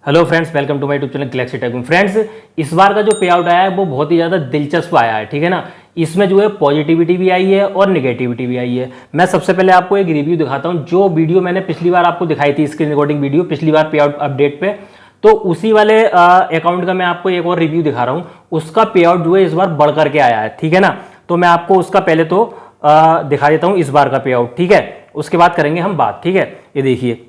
Hello friends, welcome to my YouTube channel Galaxy Tech. Friends, इस बार का जो पे आउट आया है वो बहुत ही ज़्यादा दिलचस्प आया है, ठीक है ना। इसमें जो है पॉजिटिविटी भी आई है और नेगेटिविटी भी आई है। मैं सबसे पहले आपको एक रिव्यू दिखाता हूँ। जो वीडियो मैंने पिछली बार आपको दिखाई थी, स्क्रीन रिकॉर्डिंग वीडियो पिछली बार पे आउट अपडेट पे, तो उसी वाले अकाउंट का मैं आपको एक और रिव्यू दिखा रहा हूँ। उसका पे आउट जो है इस बार बढ़ करके आया है, ठीक है ना। तो मैं आपको उसका पहले तो दिखा देता हूँ इस बार का पे आउट, ठीक है। उसके बाद करेंगे हम बात, ठीक है। ये देखिए,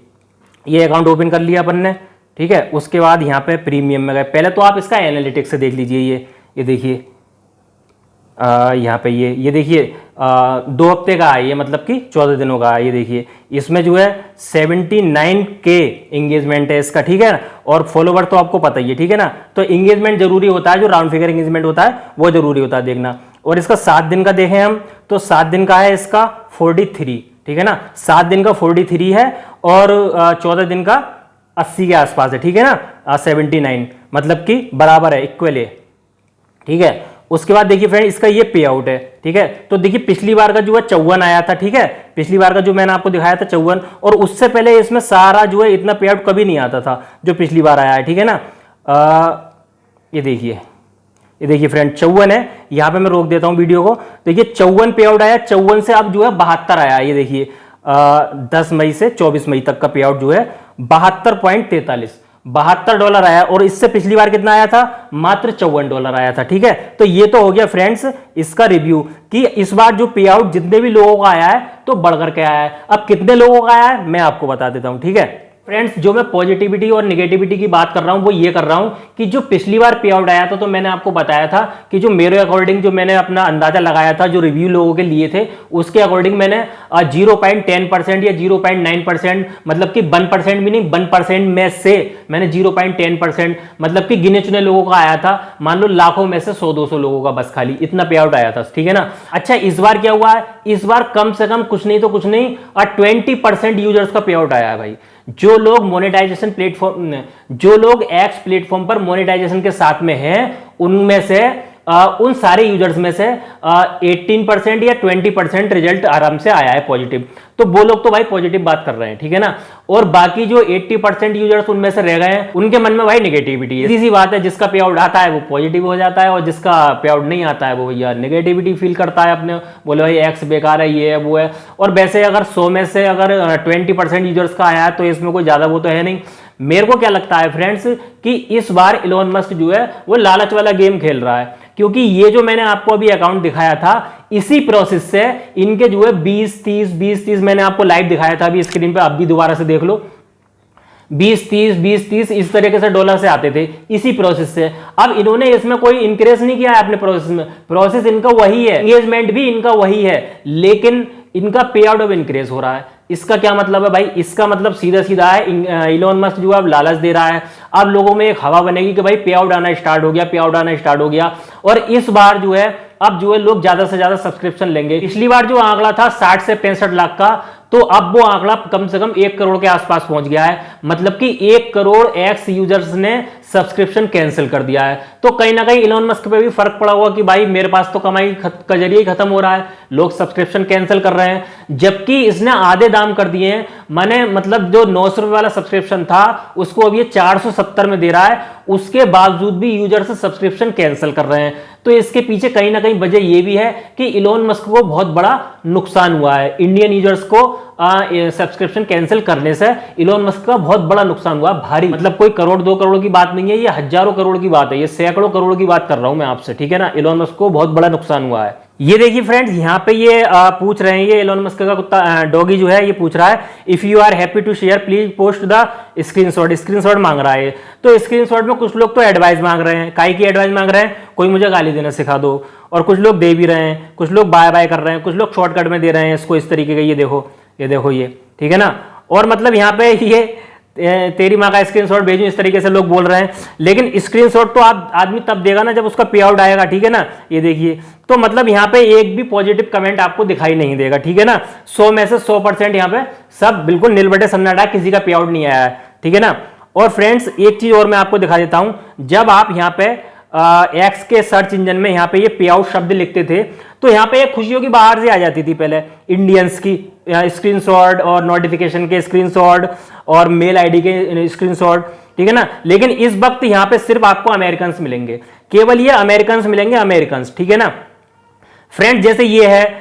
ये अकाउंट ओपन कर लिया अपन ने, ठीक है। उसके बाद यहाँ पे प्रीमियम में गए। पहले तो आप इसका एनालिटिक्स से देख लीजिए। ये देखिए, यहाँ पे ये देखिए 2 हफ्ते का है, ये मतलब कि 14 दिनों का है। ये देखिए, इसमें जो है 79K एंगेजमेंट है इसका, ठीक है। और फॉलोवर तो आपको पता ही है, ठीक है ना। तो एंगेजमेंट जरूरी होता है, जो राउंड फिगर एंगेजमेंट होता है वो जरूरी होता है देखना। और इसका 7 दिन का देखें हम, तो 7 दिन का है इसका 43, ठीक है ना। 7 दिन का 43 है और 14 दिन का 80 के आसपास है, ठीक है ना। 79 मतलब कि बराबर है, इक्वल है, ठीक है। उसके बाद देखिए फ्रेंड, इसका ये पे आउट है, ठीक है। तो देखिए पिछली बार का जो है 54 आया था, ठीक है। पिछली बार का जो मैंने आपको दिखाया था 54, और उससे पहले इसमें सारा जो है इतना पे आउट कभी नहीं आता था जो पिछली बार आया है, ठीक है ना। ये देखिए फ्रेंड, 54 है। यहाँ पे मैं रोक देता हूँ वीडियो को। देखिए 54 पे आउट आया, 54 से अब जो है 72 आया। ये देखिए 10 मई से 24 मई तक का पे आउट जो है 72.43 $72 आया। और इससे पिछली बार कितना आया था? मात्र $54 आया था, ठीक है। तो ये तो हो गया फ्रेंड्स इसका रिव्यू कि इस बार जो पे आउट जितने भी लोगों का आया है तो बढ़ करके आया है। अब कितने लोगों का आया है मैं आपको बता देता हूं, ठीक है। फ्रेंड्स, जो मैं पॉजिटिविटी और नेगेटिविटी की बात कर रहा हूं वो ये कर रहा हूं कि जो पिछली बार पे आउट आया था तो मैंने आपको बताया था कि जो मेरे अकॉर्डिंग जो मैंने अपना अंदाजा लगाया था, जो रिव्यू लोगों के लिए थे उसके अकॉर्डिंग मैंने 0.10% या 0.9%, मतलब कि 1% भी नहीं, 1% में से मैंने 0.10%, मतलब कि गिने चुने लोगों का आया था। मान लो लाखों में से 100-200 लोगों का बस खाली इतना पे आउट आया था, ठीक है ना। अच्छा, इस बार क्या हुआ है? इस बार कम से कम कुछ नहीं तो कुछ नहीं 20% यूजर्स का पे आउट आया है भाई। जो लोग मोनेटाइजेशन प्लेटफॉर्म, जो लोग एक्स प्लेटफॉर्म पर मोनेटाइजेशन के साथ में हैं, उनमें से उन सारे यूजर्स में से 18% या 20% रिजल्ट आराम से आया है पॉजिटिव। तो वो लोग तो भाई पॉजिटिव बात कर रहे हैं, ठीक है ना। और बाकी जो 80% यूजर्स उनमें से रह गए हैं, उनके मन में भाई नेगेटिविटी है। सीधी बात है, जिसका पे आउट आता है वो पॉजिटिव हो जाता है और जिसका पे आउट नहीं आता है वो भैया नेगेटिविटी फील करता है अपने, बोले भाई एक्स बेकार है, ये है वो है। और वैसे अगर 100 में से अगर 20% यूजर्स का आया है तो इसमें कोई ज्यादा वो तो है नहीं। मेरे को क्या लगता है फ्रेंड्स कि इस बार इलोन मस्क जो है वो लालच वाला गेम खेल रहा है, क्योंकि ये जो मैंने आपको अभी अकाउंट दिखाया था इसी प्रोसेस से इनके जो है 20-30 मैंने आपको लाइव दिखाया था अभी स्क्रीन पे, आप भी दोबारा से देख लो। 20-30 इस तरीके से डॉलर से आते थे इसी प्रोसेस से। अब इन्होंने इसमें कोई इंक्रीज नहीं किया है अपने प्रोसेस में, प्रोसेस इनका वही है, एंगेजमेंट भी इनका वही है, लेकिन इनका पे आउट अब इंक्रीज हो रहा है। इसका क्या मतलब है भाई? इसका मतलब सीधा सीधा है, इलोन मस्क जो अब लालच दे रहा है। अब लोगों में एक हवा बनेगी कि भाई पे आउट आना स्टार्ट हो गया, पे आउट आना स्टार्ट हो गया। और इस बार जो है अब जो है लोग ज्यादा से ज्यादा सब्सक्रिप्शन लेंगे। पिछली बार जो आंकड़ा था 60 से 65 लाख का, तो अब वो आंकड़ा कम से कम 1 करोड़ के आसपास पहुंच गया है। मतलब कि 1 करोड़ एक्स यूजर्स ने सब्सक्रिप्शन कैंसिल कर दिया है। तो कहीं ना कहीं इलोन मस्क पे भी फर्क पड़ा हुआ कि भाई मेरे पास तो कमाई का जरिए ही खत्म हो रहा है, लोग सब्सक्रिप्शन कैंसिल कर रहे हैं। जबकि इसने आधे दाम कर दिए हैं। मैंने मतलब जो 900 रुपए वाला सब्सक्रिप्शन था उसको अब ये 470 में दे रहा है, उसके बावजूद भी यूजर से सब्सक्रिप्शन कैंसिल कर रहे हैं। तो इसके पीछे कहीं ना कहीं वजह यह भी है कि इलोन मस्क को बहुत बड़ा नुकसान हुआ है। इंडियन यूजर्स को सब्सक्रिप्शन कैंसिल करने से इलोन मस्क का बहुत बड़ा नुकसान हुआ भारी। मतलब कोई करोड़ 2 करोड़ की बात नहीं है, ये हजारों करोड़ की बात है, ये सैकड़ों करोड़ की बात कर रहा हूं मैं आपसे, ठीक है ना। इलोन मस्क को बहुत बड़ा नुकसान हुआ है। ये देखिए फ्रेंड्स, यहाँ पे ये पूछ रहे हैं, ये इलोन मस्क का कुत्ता डॉगी जो है ये पूछ रहा है, if you are happy to share please post the screenshot मांग रहा है। तो स्क्रीनशॉट में कुछ लोग तो एडवाइस मांग रहे हैं। काई की एडवाइस मांग रहे हैं? कोई मुझे गाली देना सिखा दो, और कुछ लोग दे भी रहे हैं, कुछ लोग बाय बाय कर रहे हैं, कुछ लोग शॉर्टकट में दे रहे हैं इसको इस तरीके का। ये देखो ये, ठीक है ना। और मतलब यहाँ पे ये तेरी माँ का स्क्रीनशॉट भेजूं इस तरीके से लोग बोल रहे हैं। लेकिन स्क्रीनशॉट तो आप आदमी तब देगा ना जब उसका पे आउट आएगा, ठीक है ना। ये देखिए, तो मतलब यहाँ पे एक भी पॉजिटिव कमेंट आपको दिखाई नहीं देगा, ठीक है ना। 100 में से 100% यहाँ पे सब बिल्कुल नील बटे सन्नाटा, किसी का पे आउट नहीं आया है, ठीक है ना। और फ्रेंड्स एक चीज और मैं आपको दिखा देता हूं, जब आप यहाँ पे एक्स के सर्च इंजन में यहाँ पे ये पे आउट शब्द लिखते थे तो यहाँ पे एक खुशियों की बाहर से आ जाती थी पहले इंडियंस की स्क्रीनशॉट और नोटिफिकेशन के स्क्रीनशॉट और मेल आईडी के स्क्रीनशॉट, ठीक है ना। लेकिन इस वक्त यहाँ पे सिर्फ आपको अमेरिकन मिलेंगे, केवल ये अमेरिकन मिलेंगे, अमेरिकन, ठीक है ना फ्रेंड। जैसे ये है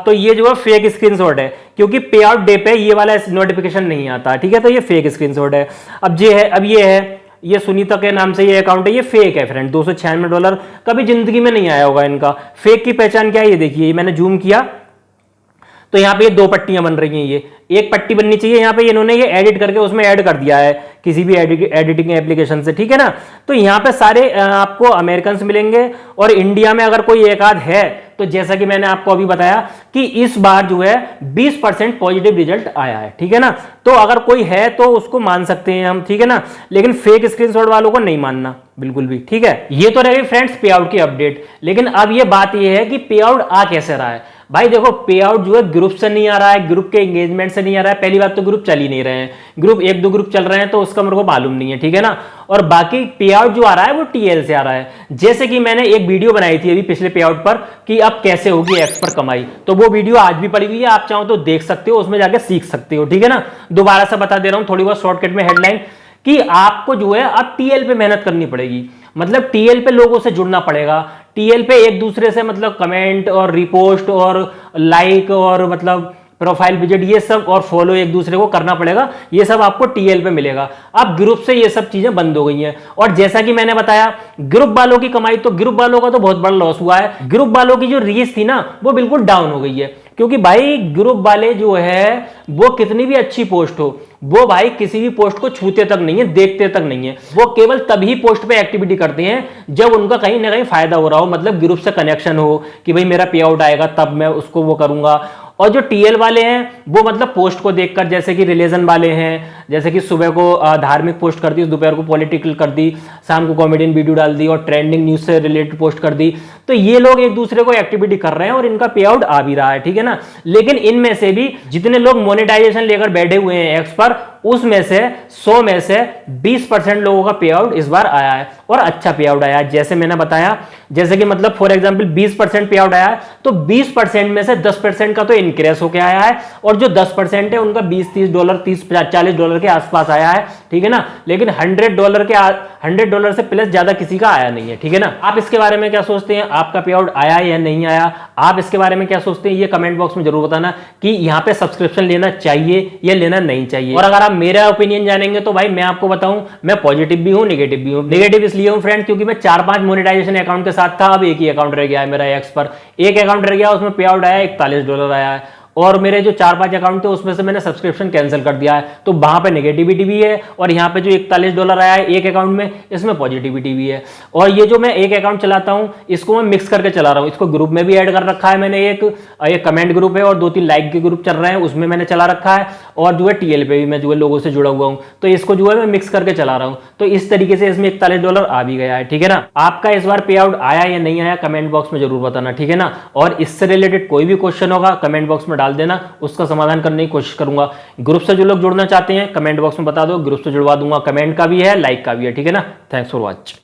तो ये जो है फेक स्क्रीनशॉट है क्योंकि पे आउट डे पे ये वाला नोटिफिकेशन नहीं आता, ठीक है, तो ये फेक स्क्रीनशॉट है। अब ये है ये सुनीता के नाम से ये अकाउंट है, ये फेक है फ्रेंड, $296 कभी जिंदगी में नहीं आया होगा इनका। फेक की पहचान क्या है ये देखिए, मैंने जूम किया तो यहाँ पे ये 2 पट्टियां बन रही हैं, ये एक पट्टी बननी चाहिए, यहाँ पे इन्होंने ये एडिट करके उसमें ऐड कर दिया है किसी भी एडिटिंग एप्लीकेशन से, ठीक है ना। तो यहाँ पे सारे आपको अमेरिकन मिलेंगे और इंडिया में अगर कोई एक आध है तो जैसा कि मैंने आपको अभी बताया कि इस बार जो है 20% पॉजिटिव रिजल्ट आया है, ठीक है ना। तो अगर कोई है तो उसको मान सकते हैं हम, ठीक है ना, लेकिन फेक स्क्रीनशॉट वालों को नहीं मानना बिल्कुल भी, ठीक है। ये तो रही फ्रेंड्स पे आउट की अपडेट, लेकिन अब ये बात ये है कि पे आउट आ कैसे रहा है। भाई देखो पे आउट जो है ग्रुप से नहीं आ रहा है, ग्रुप के एंगेजमेंट से नहीं आ रहा है। पहली बात तो ग्रुप चल ही नहीं रहे हैं, ग्रुप 1-2 ग्रुप चल रहे हैं तो उसका मेरे को मालूम नहीं है, ठीक है ना। और बाकी पे आउट जो आ रहा है वो टीएल से आ रहा है। जैसे कि मैंने एक वीडियो बनाई थी अभी पिछले पे आउट पर कि अब कैसे होगी एक्स पर कमाई, तो वो वीडियो आज भी पड़ी हुई है, आप चाहो तो देख सकते हो, उसमें जाके सीख सकते हो, ठीक है ना। दोबारा से बता दे रहा हूं थोड़ी बहुत शॉर्टकट में हेडलाइन कि आपको जो है अब टीएल पे मेहनत करनी पड़ेगी, मतलब टीएल पे लोगों से जुड़ना पड़ेगा, टीएल पे एक दूसरे से मतलब कमेंट और रिपोस्ट और लाइक और मतलब प्रोफाइल विजिट ये सब और फॉलो एक दूसरे को करना पड़ेगा, ये सब आपको टीएल पे मिलेगा। अब ग्रुप से ये सब चीजें बंद हो गई हैं और जैसा कि मैंने बताया ग्रुप वालों की कमाई, तो ग्रुप वालों का तो बहुत बड़ा लॉस हुआ है। ग्रुप वालों की जो रीच थी ना वो बिल्कुल डाउन हो गई है क्योंकि भाई ग्रुप वाले जो है वो कितनी भी अच्छी पोस्ट हो वो भाई किसी भी पोस्ट को छूते तक नहीं है, देखते तक नहीं है, वो केवल तभी पोस्ट पे एक्टिविटी करते हैं जब उनका कहीं ना कहीं फायदा हो रहा हो, मतलब ग्रुप से कनेक्शन हो कि भाई मेरा पे आउट आएगा तब मैं उसको वो करूंगा। और जो टीएल वाले हैं वो मतलब पोस्ट को देखकर, जैसे कि रिलीजन वाले हैं, जैसे कि सुबह को धार्मिक पोस्ट कर दी, दोपहर को पॉलिटिकल कर दी, शाम को कॉमेडियन वीडियो डाल दी और ट्रेंडिंग न्यूज से रिलेटेड पोस्ट कर दी, तो ये लोग एक दूसरे को एक्टिविटी कर रहे हैं और इनका पे आउट आ भी रहा है, ठीक है ना। लेकिन इनमें से भी जितने लोग मोनेटाइजेशन लेकर बैठे हुए हैं एक्स पर, उसमें से 100 में से 20% लोगों का पे आउट इस बार आया है और अच्छा पे आउट आया है। जैसे मैंने बताया, जैसे कि मतलब फॉर एग्जांपल 20% पे आउट आया है तो 20% में से 10% का तो इंक्रीज होकर आया है और जो 10% है उनका $20-30 $30-40 के आसपास आया है, ठीक है ना। लेकिन $100 से प्लस ज्यादा किसी का आया नहीं है, ठीक है ना। आप इसके बारे में क्या सोचते हैं, आपका पे आउट आया या नहीं आया, आप इसके बारे में क्या सोचते हैं ये कमेंट बॉक्स में जरूर बताना कि यहाँ पे सब्सक्रिप्शन लेना चाहिए या लेना नहीं चाहिए। और अगर आप मेरा ओपिनियन जानेंगे तो भाई मैं आपको बताऊं मैं पॉजिटिव भी हूं नेगेटिव भी हूं। नेगेटिव इसलिए हूं फ्रेंड क्योंकि मैं 4-5 मोनेटाइजेशन अकाउंट के साथ था, अब एक ही अकाउंट रह गया है मेरा एक्स पर, एक अकाउंट रह गया उसमें पे आउट आया $41 आया है और मेरे जो 4-5 अकाउंट थे उसमें से मैंने सब्सक्रिप्शन कैंसिल कर दिया है, तो वहां पे नेगेटिविटी भी है और यहाँ पे जो $41 आया है एक अकाउंट में इसमें पॉजिटिविटी भी है। और ये जो मैं एक अकाउंट चलाता हूँ इसको मैं मिक्स करके चला रहा हूँ, इसको ग्रुप में भी ऐड कर रखा है मैंने, एक कमेंट ग्रुप है और 2-3 लाइक के ग्रुप चल रहे हैं उसमें मैंने चला रखा है और जो है टीएल पे भी मैं जो है लोगों से जुड़ा हुआ हूँ, तो इसको जो है मैं मिक्स करके चला रहा हूँ, तो इस तरीके से इसमें $41 आ भी गया है, ठीक है ना। आपका इस बार पे आउट आया या नहीं आया कमेंट बॉक्स में जरूर बताना, ठीक है ना। और इससे रिलेटेड कोई भी क्वेश्चन होगा कमेंट बॉक्स में डाल देना, उसका समाधान करने की कोशिश करूंगा। ग्रुप से जो लोग जुड़ना चाहते हैं कमेंट बॉक्स में बता दो, ग्रुप से जुड़वा दूंगा, कमेंट का भी है लाइक का भी है, ठीक है ना। Thanks for watch.